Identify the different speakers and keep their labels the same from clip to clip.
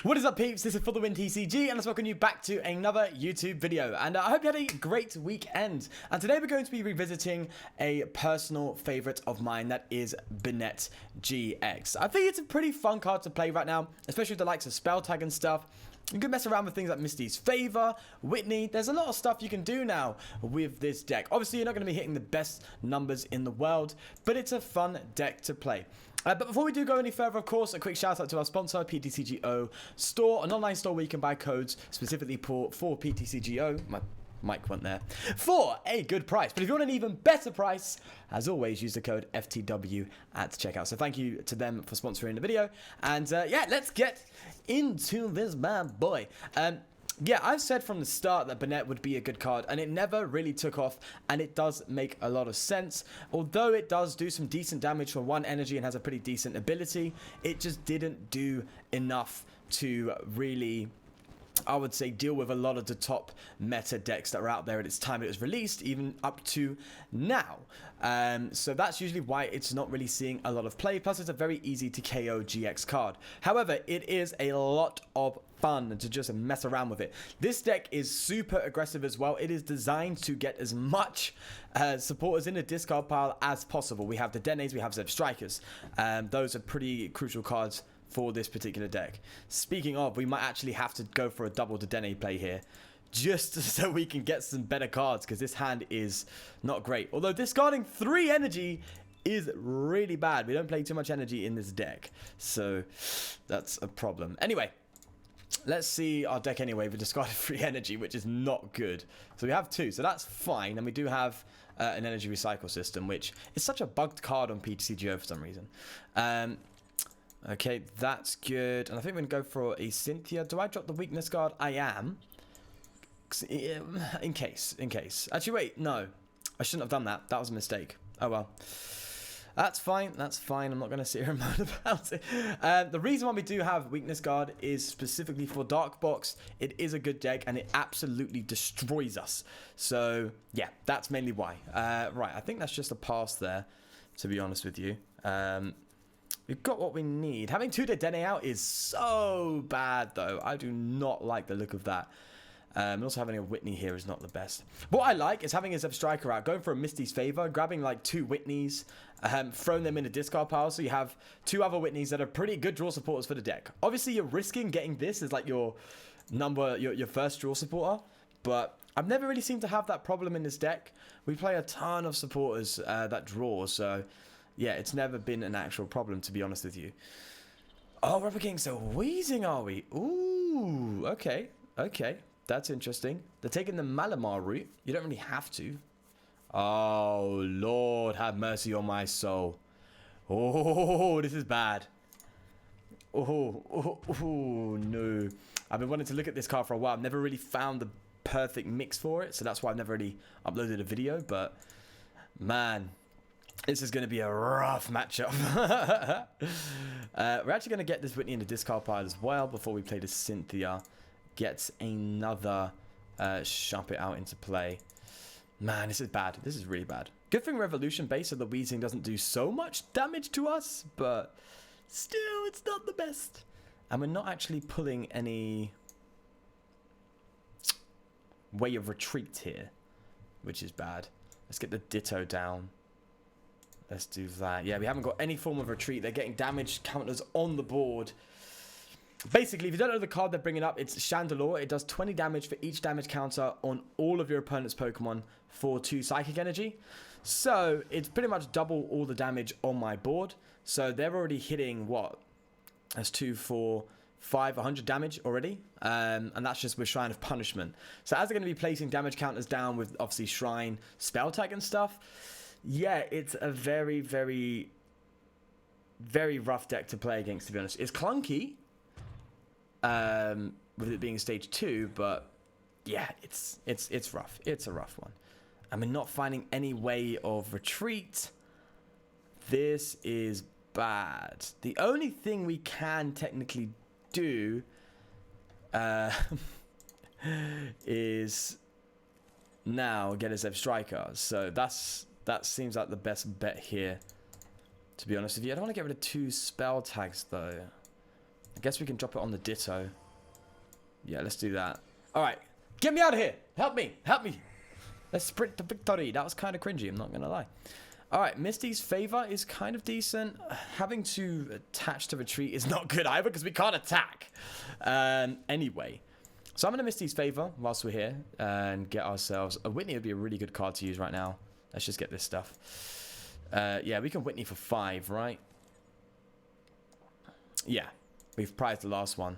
Speaker 1: What is up, peeps? This is For The Win TCG, and let's welcome you back to another YouTube video. And I hope you had a great weekend. And today we're going to be revisiting a personal favorite of mine, that is Banette-GX. I think it's a pretty fun card to play right now, especially with the likes of spell tag and stuff. You can mess around with things like Misty's Favor, Whitney. There's a lot of stuff you can do now with this deck. Obviously, you're not going to be hitting the best numbers in the world, but it's a fun deck to play. But before we do go any further, of course, a quick shout out to our sponsor, PTCGO Store, an online store where you can buy codes specifically for PTCGO. My mic went there. For a good price. But if you want an even better price, as always, use the code FTW at checkout. So thank you to them for sponsoring the video. And yeah, let's get into this bad boy. Yeah, I've said from the start that Banette would be a good card, and it never really took off, and it does make a lot of sense. Although it does do some decent damage for 1 energy and has a pretty decent ability, it just didn't do enough to really, I would say, deal with a lot of the top meta decks that were out there at its time it was released, even up to now. So that's usually why it's not really seeing a lot of play. Plus, it's a very easy to KO GX card. However, it is a lot of fun to just mess around with it. This deck is super aggressive as well. It is designed to get as much supporters in the discard pile as possible. We have the Denes, we have Zeb Strikers. Those are pretty crucial cards for this particular deck. Speaking of, we might actually have to go for a double Dedenne play here, just so we can get some better cards, because this hand is not great. Although discarding 3 energy is really bad. We don't play too much energy in this deck, so that's a problem. Anyway, let's see our deck anyway. We discarded 3 energy, which is not good. So we have 2, so that's fine. And we do have an energy recycle system, which is such a bugged card on PTCGO for some reason. Okay, that's good. And I think we're going to go for a Cynthia. Do I drop the weakness card? I am. In case. Actually, wait, no. I shouldn't have done that. That was a mistake. Oh, well. That's fine. That's fine. I'm not going to sit here and moan about it. The reason why we do have weakness guard is specifically for Dark Box. It is a good deck, and it absolutely destroys us. So, yeah, that's mainly why. Right, I think that's just a pass there, to be honest with you. We've got what we need. Having 2 Dedenne out is so bad, though. I do not like the look of that. And also having a Whitney here is not the best. What I like is having a Zeb Striker out, going for a Misty's Favor, grabbing like 2 Whitneys, throwing them in a discard pile, so you have 2 other Whitneys that are pretty good draw supporters for the deck. Obviously, you're risking getting this as like your first draw supporter, but I've never really seemed to have that problem in this deck. We play a ton of supporters that draw, so yeah, it's never been an actual problem, to be honest with you. Oh, we're up against a Wheezing, are we? Ooh, okay. That's interesting. They're taking the Malamar route. You don't really have to. Oh, Lord, have mercy on my soul. Oh, this is bad. Oh, no. I've been wanting to look at this card for a while. I've never really found the perfect mix for it, so that's why I've never really uploaded a video, but man, this is going to be a rough matchup. We're actually going to get this Whitney in the discard pile as well before we play the Cynthia. Gets another Sharp It Out into play. Man, this is bad. This is really bad. Good thing Revolution base so the Wheezing doesn't do so much damage to us, but still, it's not the best. And we're not actually pulling any way of retreat here, which is bad. Let's get the Ditto down. Let's do that. Yeah, we haven't got any form of retreat. They're getting damage counters on the board. Basically, if you don't know the card they're bringing up, it's Chandelure. It does 20 damage for each damage counter on all of your opponent's Pokemon for 2 Psychic Energy. So, it's pretty much double all the damage on my board. So, they're already hitting, what? That's 2, 4, 5, 100 damage already. And that's just with Shrine of Punishment. So, as they're going to be placing damage counters down with, obviously, Shrine, Spell Tag and stuff, yeah, it's a very, very, very rough deck to play against, to be honest. It's clunky, with it being stage 2, but yeah, it's rough. It's a rough one. I mean, not finding any way of retreat. This is bad. The only thing we can technically do is now get a Zeb Striker. So that seems like the best bet here, to be honest with you. I don't want to get rid of 2 spell tags though. guess we can drop it on the Ditto. Yeah, let's do that. All right. Get me out of here. Help me. Help me. Let's sprint to victory. That was kind of cringy, I'm not going to lie. All right, Misty's favor is kind of decent. Having to attach to retreat is not good either because we can't attack. Anyway, so I'm going to Misty's favor whilst we're here and get ourselves... A Whitney would be a really good card to use right now. Let's just get this stuff. Yeah, we can Whitney for 5, right? Yeah, we've prized the last one.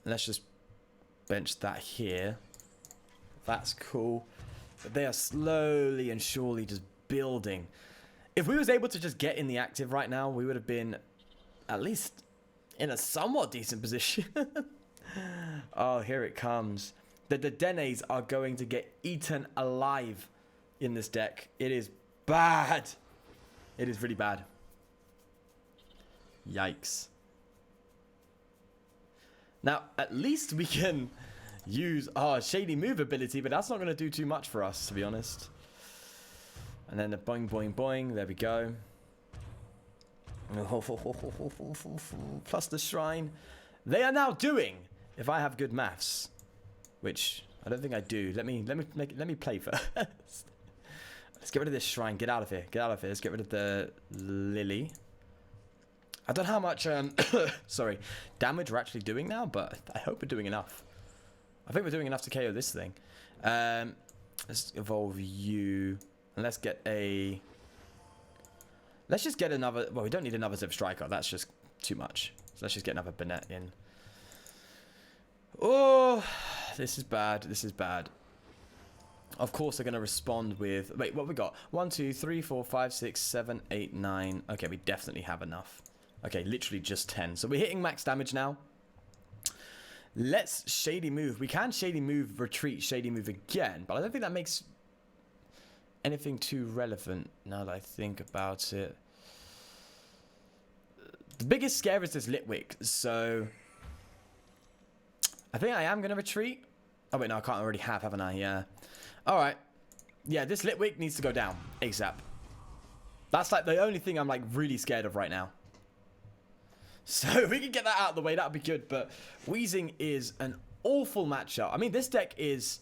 Speaker 1: Let's just bench that here. That's cool. But they are slowly and surely just building. If we was able to just get in the active right now, we would have been at least in a somewhat decent position. Oh, here it comes. The Denes are going to get eaten alive in this deck. It is bad. It is really bad. Yikes. Now, at least we can use our Shady Move ability, but that's not going to do too much for us, to be honest. And then the boing, boing, boing. There we go. Plus the shrine. They are now doing, if I have good maths, which I don't think I do. Let me play first. Let's get rid of this shrine. Get out of here. Get out of here. Let's get rid of the lily. I don't know how much sorry, damage we're actually doing now, but I hope we're doing enough. I think we're doing enough to KO this thing. Let's evolve you. And let's get a... Let's just get another... Well, we don't need another Zip Striker. That's just too much. So let's just get another Banette in. Oh, this is bad. This is bad. Of course, they're going to respond with... Wait, what we got? 1, 2, 3, 4, 5, 6, 7, 8, 9. Okay, we definitely have enough. Okay, literally just 10. So we're hitting max damage now. Let's Shady Move. We can Shady Move, retreat, Shady Move again. But I don't think that makes... anything too relevant now that I think about it. The biggest scare is this Litwick, so I think I am going to retreat. Oh wait, no, I can't already have, haven't I? Yeah. Alright. Yeah, this Litwick needs to go down ASAP. That's like the only thing I'm like really scared of right now. So if we can get that out of the way, that would be good. But Wheezing is an awful matchup. I mean, this deck is...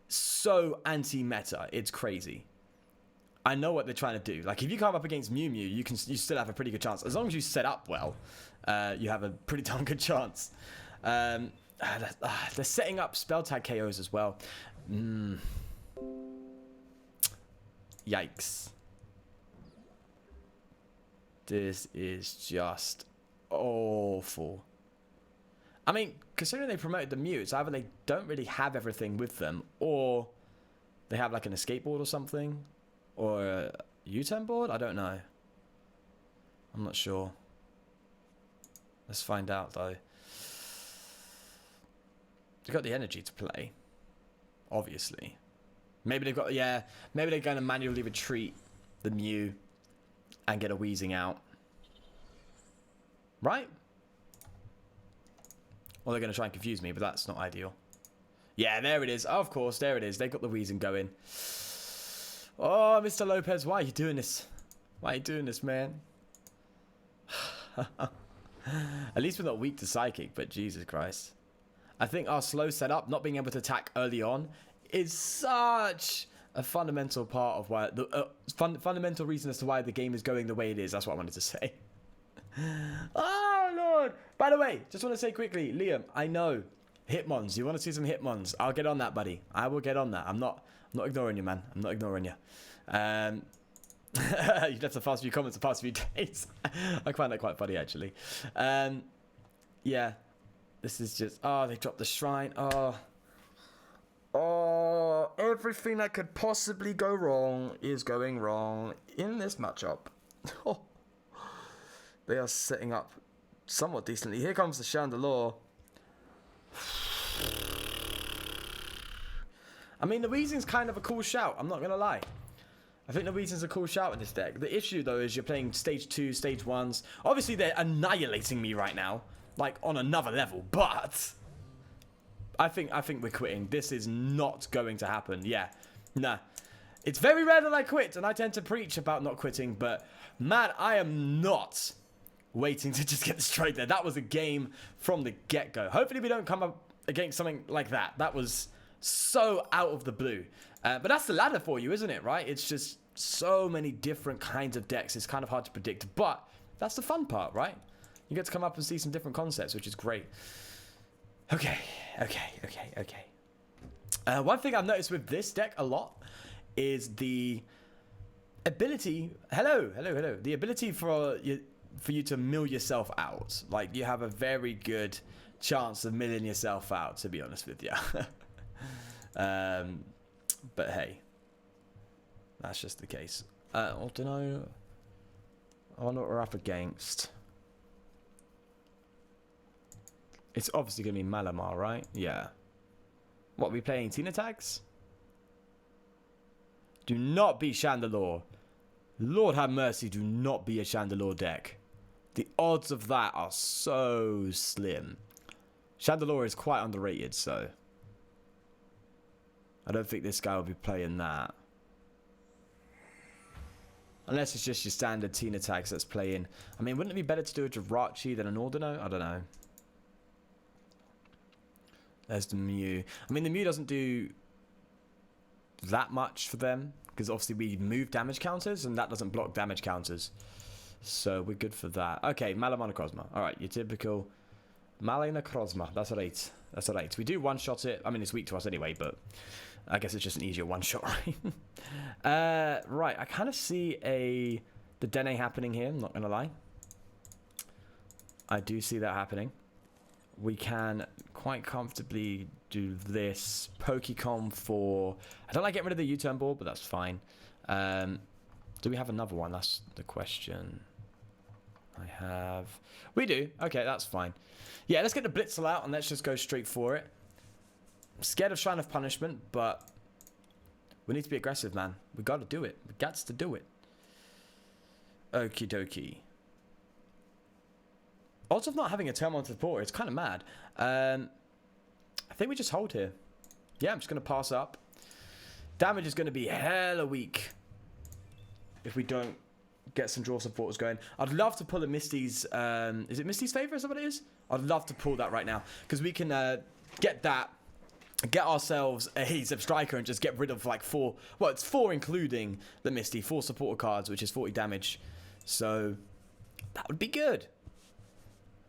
Speaker 1: so anti-meta, it's crazy. I know what they're trying to do. Like, if you come up against Mew Mew, you still have a pretty good chance. As long as you set up well, you have a pretty darn good chance. They're setting up spell tag KOs as well. Yikes. This is just awful. I mean, considering they promoted the Mew, it's either they don't really have everything with them, or they have like an escape board or something, or a U-turn board? I don't know. I'm not sure. Let's find out, though. They've got the energy to play, obviously. Maybe they've got, yeah, maybe they're going to manually retreat the Mew and get a Wheezing out. Right? Or they're going to try and confuse me, but that's not ideal. Yeah, there it is. Oh, of course, there it is. They got the Wheezing going. Oh, Mr. Lopez, why are you doing this? Why are you doing this, man? At least we're not weak to Psychic, but Jesus Christ. I think our slow setup, not being able to attack early on, is such a fundamental part of why... the fundamental reason as to why the game is going the way it is. That's what I wanted to say. Oh, Lord. By the way, just want to say quickly, Liam, I know. Hitmons. You want to see some Hitmons? I'll get on that, buddy. I will get on that. I'm not ignoring you, man. I'm not ignoring you. You left the past few comments the past few days. I find that quite funny, actually. Yeah. This is just... Oh, they dropped the shrine. Oh, everything that could possibly go wrong is going wrong in this matchup. Oh. They are setting up somewhat decently. Here comes the Chandelure. I mean, the Wheezing's kind of a cool shout. I'm not going to lie. I think the Wheezing's a cool shout in this deck. The issue, though, is you're playing stage 2, stage 1s. Obviously, they're annihilating me right now. Like, on another level. But I think we're quitting. This is not going to happen. Yeah. Nah. It's very rare that I quit. And I tend to preach about not quitting. But, man, I am not waiting to just get destroyed there. That was a game from the get-go. Hopefully we don't come up against something like that. That was so out of the blue. But that's the ladder for you, isn't it, right? It's just so many different kinds of decks. It's kind of hard to predict, but that's the fun part, right? You get to come up and see some different concepts, which is great. Okay. One thing I've noticed with this deck a lot is the ability... Hello. The ability for you to mill yourself out. Like, you have a very good chance of milling yourself out, to be honest with you. But hey, that's just the case. I don't know. I wonder what we're up against. It's obviously going to be Malamar, right? Yeah. What, are we playing Tina tags? Do not be Chandelure. Lord have mercy, do not be a Chandelure deck. The odds of that are so slim. Chandelure is quite underrated, so I don't think this guy will be playing that. Unless it's just your standard Tina tags that's playing. I mean, wouldn't it be better to do a Jirachi than an Ordino? I don't know. There's the Mew. I mean, the Mew doesn't do that much for them, because obviously we move damage counters, and that doesn't block damage counters. So we're good for that. Okay, Malamonocrozma. Alright, your typical Malamonocrozma. That's right. That's right. We do one-shot it. I mean, it's weak to us anyway, but I guess it's just an easier one-shot, right? Right, I kind of see the Dene happening here, I'm not going to lie. I do see that happening. We can quite comfortably do this. Pokecom for... I don't like getting rid of the U-turn board, but that's fine. Do we have another one? That's the question. We do. Okay, that's fine. Yeah, let's get the Blitzel out and let's just go straight for it. I'm scared of Shrine of Punishment, but we need to be aggressive, man. We got to do it. We got to do it. Okie dokie. Odds of not having a turn on to the porter, it's kind of mad. I think we just hold here. Yeah, I'm just going to pass up. Damage is going to be hella weak if we don't get some draw supporters going. I'd love to pull a Misty's... is it Misty's Favor? Is that what it is? I'd love to pull that right now. Because we can get that, get ourselves a Zeb Striker and just get rid of like 4... Well, it's 4 including the Misty. 4 supporter cards, which is 40 damage. So, that would be good.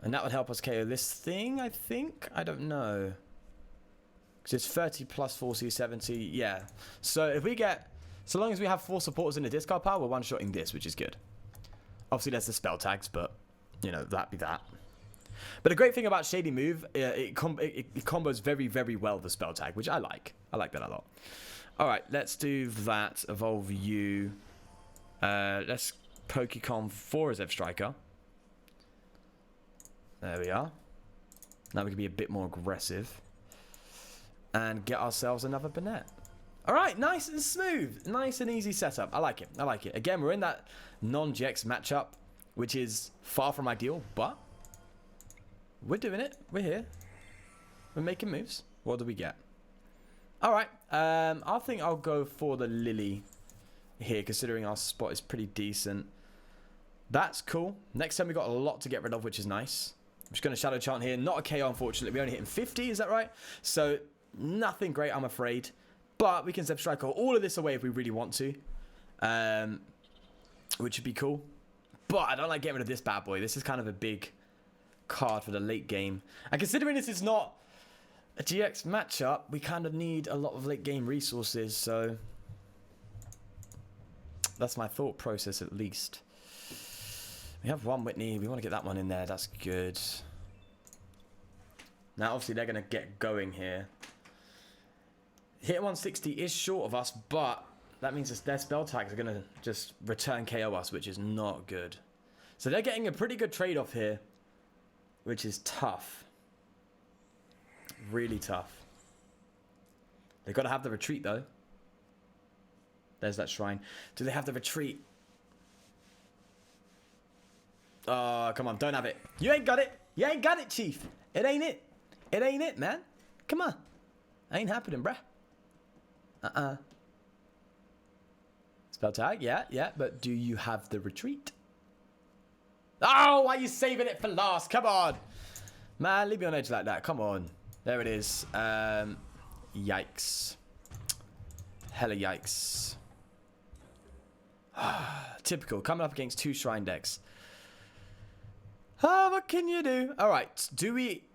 Speaker 1: And that would help us KO this thing, I think? I don't know. Because it's 30 plus 40, 70. Yeah. So, if we get... So long as we have 4 supporters in the discard pile, we're one-shotting this, which is good. Obviously, there's the spell tags, but, you know, that be that. But the great thing about Shady Move, it combos very, very well the spell tag, which I like. I like that a lot. All right, let's do that. Evolve you. Let's Pokecom for a Zeb Striker. There we are. Now we can be a bit more aggressive. And get ourselves another Banette. All right, nice and smooth. Nice and easy setup. I like it. I like it. Again, we're in that non-GX matchup, which is far from ideal, but we're doing it. We're here. We're making moves. What do we get? All right. I think I'll go for the Lily here, considering our spot is pretty decent. That's cool. Next time we got a lot to get rid of, which is nice. I'm just going to Shadow Chant here. Not a KO, unfortunately. We only hit him 50, is that right? So, nothing great, I'm afraid. But we can Zeb Striker all of this away if we really want to. Which would be cool. But I don't like getting rid of this bad boy. This is kind of a big card for the late game. And considering this is not a GX matchup, we kind of need a lot of late game resources. So that's my thought process at least. We have one Whitney. We want to get that one in there. That's good. Now, obviously, they're going to get going here. Hit 160 is short of us, but that means their spell tags are going to just return KO us, which is not good. So they're getting a pretty good trade-off here, which is tough. Really tough. They've got to have the retreat, though. There's that shrine. Do they have the retreat? Oh, come on. Don't have it. You ain't got it. You ain't got it, Chief. It ain't it. It ain't it, man. Come on. Ain't happening, bruh. Spell tag, yeah, but do you have the retreat? Oh, why are you saving it for last? Come on. Man, leave me on edge like that. Come on. There it is. Yikes. Hella yikes. Typical. Coming up against 2 shrine decks. Oh, what can you do? All right. Do we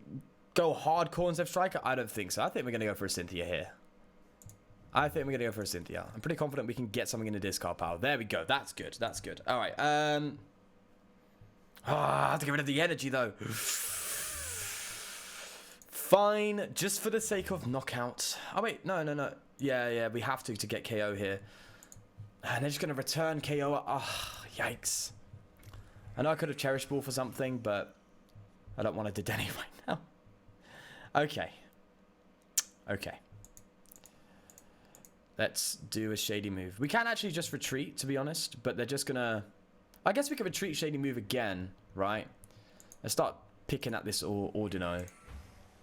Speaker 1: go hardcore instead of striker? I don't think so. I think we're going to go for a Cynthia here. I think we're going to go for a Cynthia. I'm pretty confident we can get something in the discard pile. There we go. That's good. That's good. All right. I have to get rid of the energy, though. Fine. Just for the sake of knockout. Oh, wait. No, no, no. Yeah. We have to get KO here. And they're just going to return KO. Oh, yikes. I know I could have Cherish Ball for something, but I don't want to Dedenne right now. Okay. Okay. Let's do a Shady Move. We can actually just retreat, to be honest, but they're just going to... I guess we could retreat Shady Move again, right? Let's start picking at this Ordino.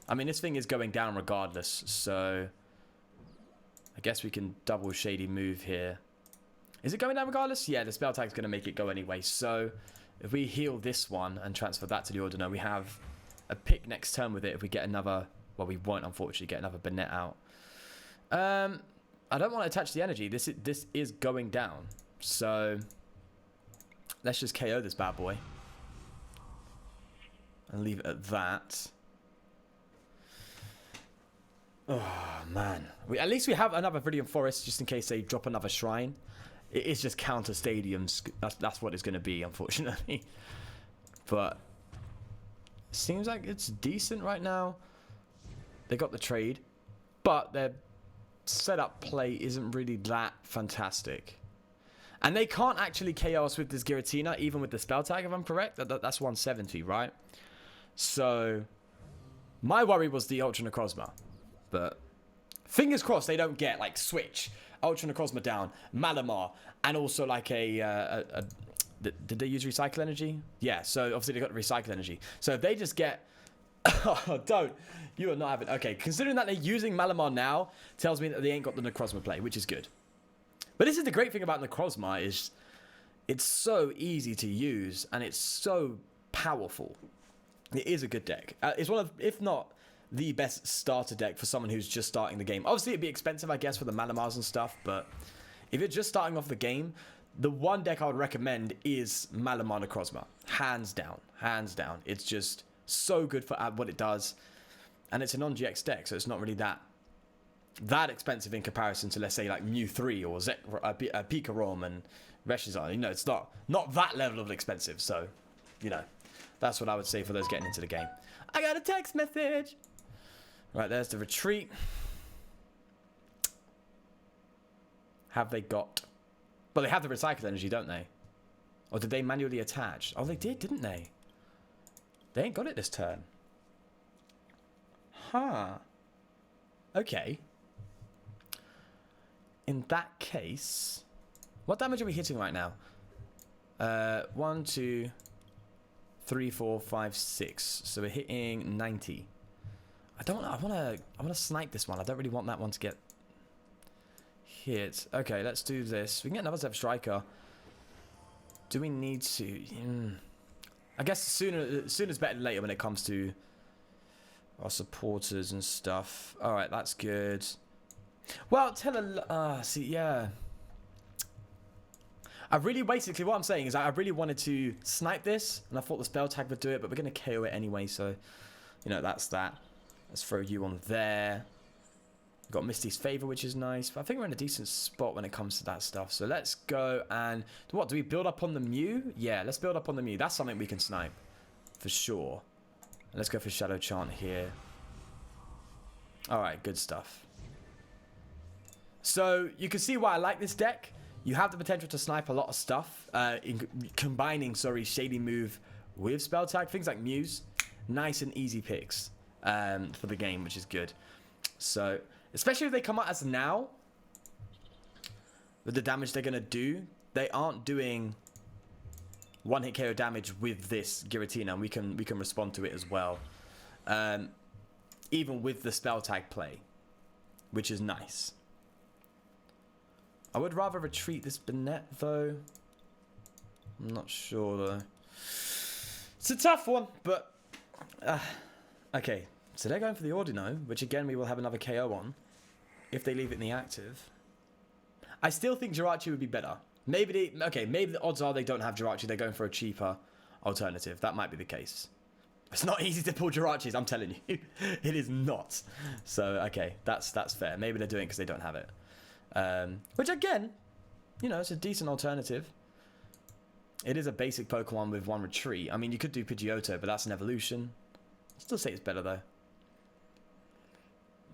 Speaker 1: I mean, this thing is going down regardless, so... I guess we can double Shady Move here. Is it going down regardless? Yeah, the spell tag's going to make it go anyway, so... If we heal this one and transfer that to the Ordino, we have a pick next turn with it if we get another... Well, we won't, unfortunately, get another Banette out. I don't want to attach the energy. This is going down. So, let's just KO this bad boy. And leave it at that. Oh, man. At least we have another Viridian Forest just in case they drop another shrine. It is just counter stadiums. That's what it's going to be, unfortunately. But seems like it's decent right now. They got the trade. But their setup play isn't really that fantastic. And they can't actually KO us with this Giratina, even with the spell tag, if I'm correct. That's 170, right? So, my worry was the Ultra Necrozma. But fingers crossed they don't get, like, Switch, Ultra Necrozma down, Malamar, and also, like, did they use Recycle Energy? Yeah, so obviously they got Recycle Energy. So if they just get... Oh, don't. You are not having... Okay, considering that they're using Malamar now, tells me that they ain't got the Necrozma play, which is good. But this is the great thing about Necrozma is it's so easy to use, and it's so powerful. It is a good deck. It's one of, if not the best starter deck for someone who's just starting the game. Obviously, it'd be expensive, I guess, for the Malamars and stuff, but if you're just starting off the game, the one deck I would recommend is Malamar Necrozma. Hands down. Hands down. It's just so good for what it does. And it's a non-GX deck, so it's not really that expensive in comparison to, let's say, like Mew 3 or Pika Rom and Reshizar. You know, it's not that level of expensive. So, you know, that's what I would say for those getting into the game. I got a text message. Right, there's the retreat. Have they got... Well, they have the recycled energy, don't they? Or did they manually attach? Oh, they did, didn't they? They ain't got it this turn. Huh. Okay. In that case... What damage are we hitting right now? 1, 2, 3, 4, 5, 6. So we're hitting 90. I want to snipe this one. I don't really want that one to get hit. Okay, let's do this. We can get another Zep Striker. Do we need to? I guess sooner is better than later when it comes to our supporters and stuff. All right, that's good. Well, see, yeah. Basically what I'm saying is I really wanted to snipe this, and I thought the spell tag would do it, but we're going to KO it anyway, so, you know, that's that. Let's throw you on there. We've got Misty's Favor, which is nice, but I think we're in a decent spot when it comes to that stuff. So let's go and... What, do we build up on the Mew? Yeah, let's build up on the Mew. That's something we can snipe, for sure. And let's go for Shadow Chant here. Alright, good stuff. So, you can see why I like this deck. You have the potential to snipe a lot of stuff, combining, Shady Move with Spell Tag. Things like Muse, nice and easy picks for the game, which is good. So, especially if they come out as now, with the damage they're going to do, they aren't doing one-hit KO damage with this Giratina, and we can respond to it as well. Even with the Spell Tag play, which is nice. I would rather retreat this Banette, though. I'm not sure, though. It's a tough one, but... okay, so they're going for the Ordino, which again we will have another KO on, if they leave it in the active. I still think Jirachi would be better. Maybe maybe the odds are they don't have Jirachi, they're going for a cheaper alternative. That might be the case. It's not easy to pull Jirachis, I'm telling you. It is not. So, okay, that's fair. Maybe they're doing it because they don't have it. Which, again, you know, it's a decent alternative. It is a basic Pokemon with 1 retreat. I mean, you could do Pidgeotto, but that's an evolution. I'd still say it's better, though.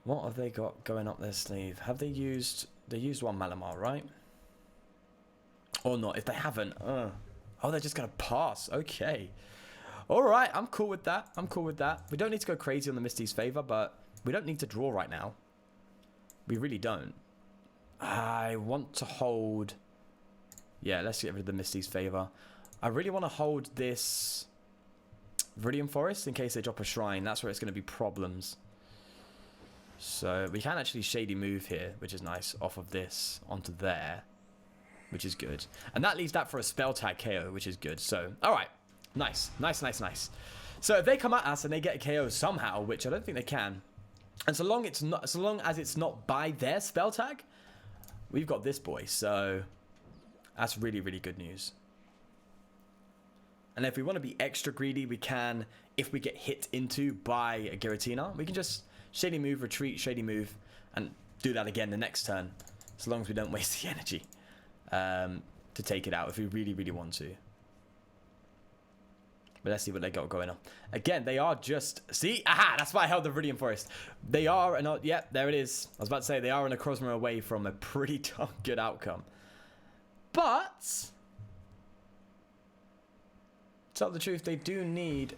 Speaker 1: What have they got going up their sleeve? Have they used... They used 1 Malamar, right? Or not. If they haven't... Oh, they're just going to pass. Okay. Alright, I'm cool with that. I'm cool with that. We don't need to go crazy on the Misty's favor, but we don't need to draw right now. We really don't. I want to hold... Yeah, let's get rid of the Misty's favor. I really want to hold this Viridian Forest in case they drop a Shrine. That's where it's going to be problems. So we can actually Shady move here, which is nice, off of this onto there, which is good. And that leaves that for a Spell Tag KO, which is good. So, alright. Nice. Nice, nice, nice. So if they come at us and they get a KO somehow, which I don't think they can, and so long as it's not by their Spell Tag, we've got this boy. So that's really, really good news. And if we want to be extra greedy, we can, if we get hit into by a Giratina, we can just Shady move, retreat, Shady move, and do that again the next turn, as long as we don't waste the energy to take it out if we really, really want to. But let's see what they got going on. Again, they are just... See? Aha! That's why I held the Viridian Forest. They are... Yeah, there it is. I was about to say, they are an Necrozma away from a pretty darn good outcome. But... to tell the truth, they do need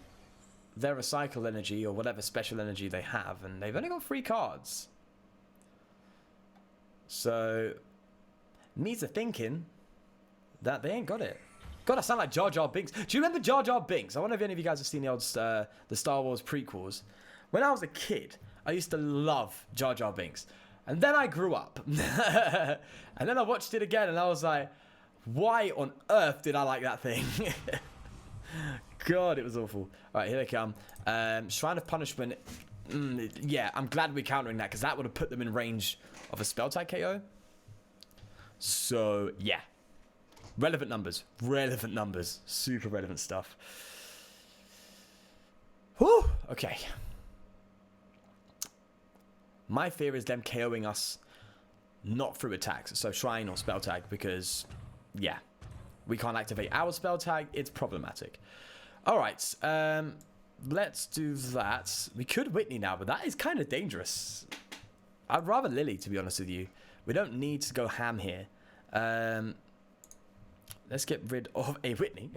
Speaker 1: their Recycle energy or whatever special energy they have. And they've only got 3 cards. So... needs a thinking that they ain't got it. God, I sound like Jar Jar Binks. Do you remember Jar Jar Binks? I wonder if any of you guys have seen the old the Star Wars prequels. When I was a kid, I used to love Jar Jar Binks. And then I grew up. And then I watched it again and I was like, why on earth did I like that thing? God, it was awful. All right, here they come. Shrine of Punishment. Yeah, I'm glad we're countering that because that would have put them in range of a Spell Tag KO. So, yeah. Relevant numbers. Relevant numbers. Super relevant stuff. Whew. Okay. My fear is them KOing us not through attacks. So Shrine or Spell Tag because, yeah. We can't activate our Spell Tag. It's problematic. Alright. Let's do that. We could Whitney now, but that is kind of dangerous. I'd rather Lily, to be honest with you. We don't need to go ham here. Let's get rid of a Whitney.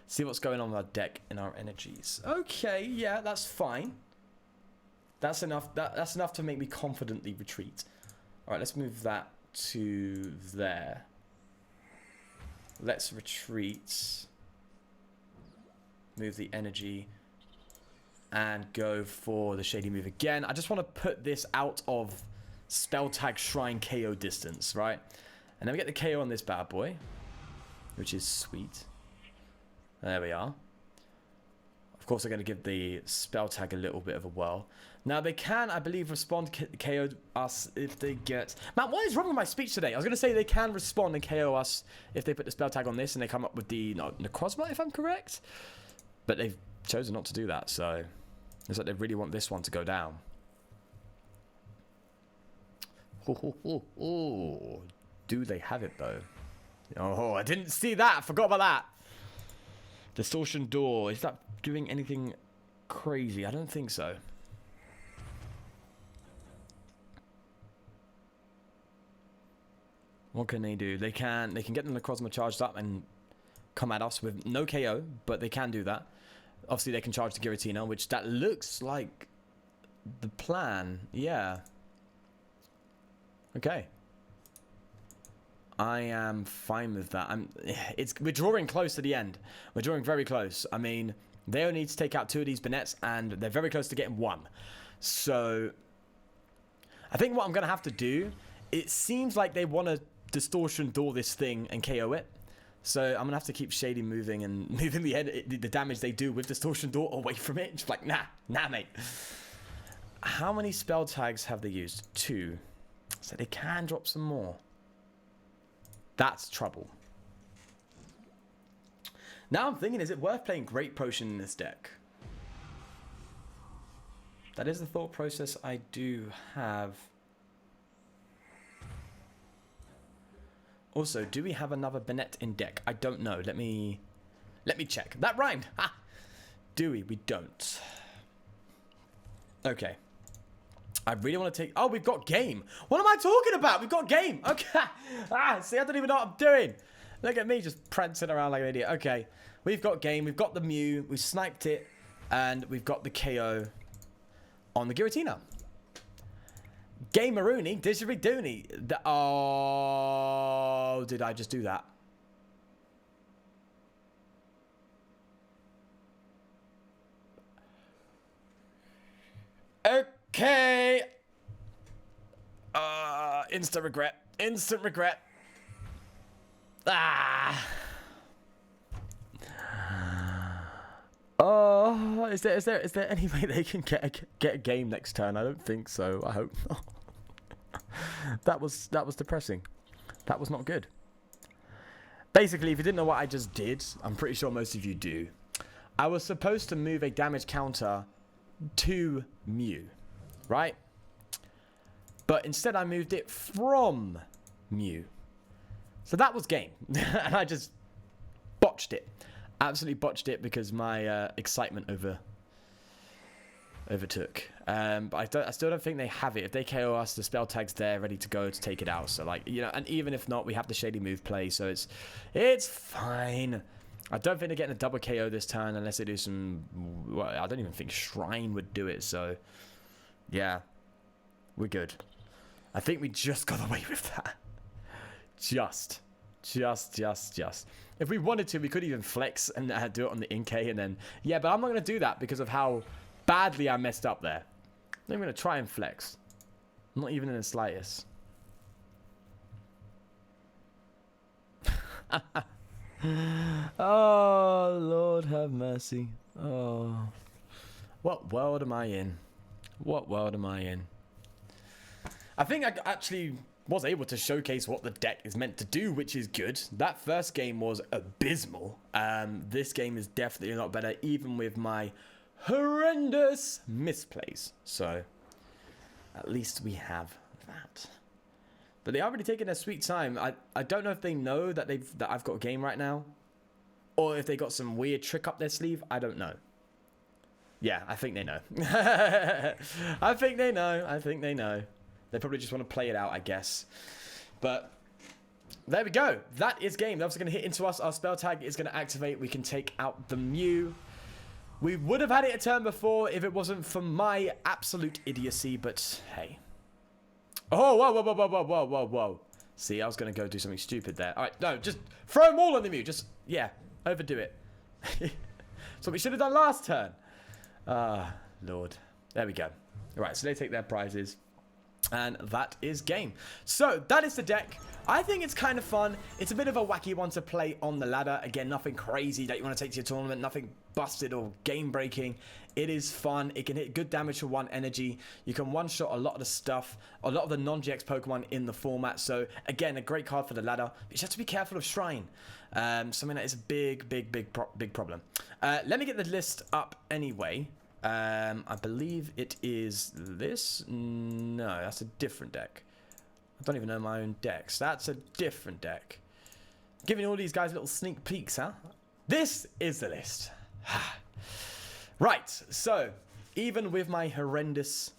Speaker 1: See what's going on with our deck and our energies. Okay, yeah, that's fine. That's enough. That's enough to make me confidently retreat. All right, let's move that to there. Let's retreat. Move the energy. And go for the Shady move again. I just want to put this out of Spell Tag Shrine KO distance, right? And then we get the KO on this bad boy. Which is sweet. There we are. Of course, they're going to give the Spell Tag a little bit of a whirl. Now, they can, I believe, respond KO us if they get... Man, what is wrong with my speech today? I was going to say they can respond and KO us if they put the Spell Tag on this and they come up with the Necrozma, if I'm correct. But they've chosen not to do that, so... It's like they really want this one to go down. Oh, do they have it, though? Oh, I didn't see that. I forgot about that. Distortion Door. Is that doing anything crazy? I don't think so. What can they do? They can get the Necrozma charged up and come at us with no KO, but they can do that. Obviously, they can charge the Giratina, which that looks like the plan. Yeah. Okay. I am fine with that. We're drawing close to the end. We're drawing very close. I mean, they only need to take out 2 of these Banettes, and they're very close to getting 1. So, I think what I'm going to have to do, it seems like they want to Distortion Door this thing and KO it. So I'm going to have to keep Shady moving and moving the damage they do with Distortion Door away from it. Just like, nah, mate. How many spell tags have they used? 2. So they can drop some more. That's trouble. Now I'm thinking, is it worth playing Great Potion in this deck? That is the thought process I do have. Also, do we have another Banette in deck? I don't know. Let me check. That rhymed. Ha! Do we? We don't. Okay. I really want to take... Oh, we've got game. What am I talking about? We've got game. Okay. See, I don't even know what I'm doing. Look at me just prancing around like an idiot. Okay. We've got game. We've got the Mew. We've sniped it. And we've got the KO on the Giratina. Game Marooney. Didgeridoo. Oh, did I just do that? Okay. Instant regret. Instant regret. Ah. Oh, is there any way they can get a game next turn? I don't think so. I hope not. That was depressing. That was not good. Basically, if you didn't know what I just did, I'm pretty sure most of you do. I was supposed to move a damage counter to Mew, right? But instead I moved it from Mew. So that was game. And I just botched it. Absolutely botched it because my excitement overtook. But I still don't think they have it. If they KO us, the spell tag's there ready to go to take it out. So like, you know, and even if not, we have the Shady Move play, so it's fine. I don't think they're getting a double KO this turn unless they do some... Well, I don't even think Shrine would do it, so... Yeah. We're good. I think we just got away with that. Just. If we wanted to, we could even flex and do it on the Inkay and then... Yeah, but I'm not going to do that because of how badly I messed up there. I'm going to try and flex. Not even in the slightest. Oh, Lord have mercy. Oh. What world am I in? What world am I in? I think I actually was able to showcase what the deck is meant to do, which is good. That first game was abysmal. This game is definitely a lot better, even with my horrendous misplays. So, at least we have that. But they are really taking their sweet time. I don't know if they know that I've got a game right now, or if they got some weird trick up their sleeve. I don't know. Yeah, I think they know. I think they know. They probably just want to play it out, I guess. But there we go. That is game. That's going to hit into us. Our spell tag is going to activate. We can take out the Mew. We would have had it a turn before if it wasn't for my absolute idiocy, but hey. Oh, whoa. See, I was going to go do something stupid there. All right, no, just throw them all on the Mew. Just, yeah, overdo it. That's what we should have done last turn. Ah, Lord. There we go. All right, so they take their prizes. And that is game. So, that is the deck. I think it's kind of fun. It's a bit of a wacky one to play on the ladder. Again, nothing crazy that you want to take to your tournament. Nothing busted or game-breaking. It is fun. It can hit good damage for 1 energy. You can one-shot a lot of the stuff, a lot of the non-GX Pokemon in the format. So, again, a great card for the ladder. But you just have to be careful of Shrine. Something that is a big problem. Let me get the list up anyway. I believe it is this. No, that's a different deck. I don't even know my own decks. That's a different deck. Giving all these guys little sneak peeks, huh? This is the list. Right, so even with my horrendous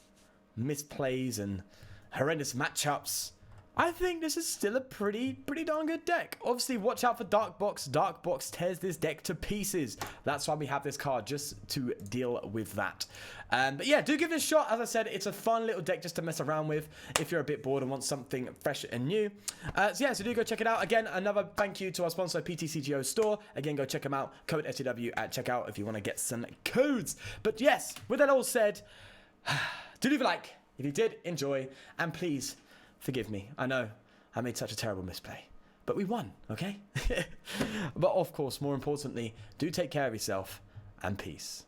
Speaker 1: misplays and horrendous matchups, I think this is still a pretty darn good deck. Obviously, watch out for Dark Box. Dark Box tears this deck to pieces. That's why we have this card, just to deal with that. But yeah, do give it a shot. As I said, it's a fun little deck just to mess around with if you're a bit bored and want something fresh and new. So yeah, so do go check it out. Again, another thank you to our sponsor, PTCGO Store. Again, go check them out. Code STW at checkout if you want to get some codes. But yes, with that all said, do leave a like if you did enjoy, and please forgive me. I know I made such a terrible misplay, but we won, okay? But of course, more importantly, do take care of yourself, and peace.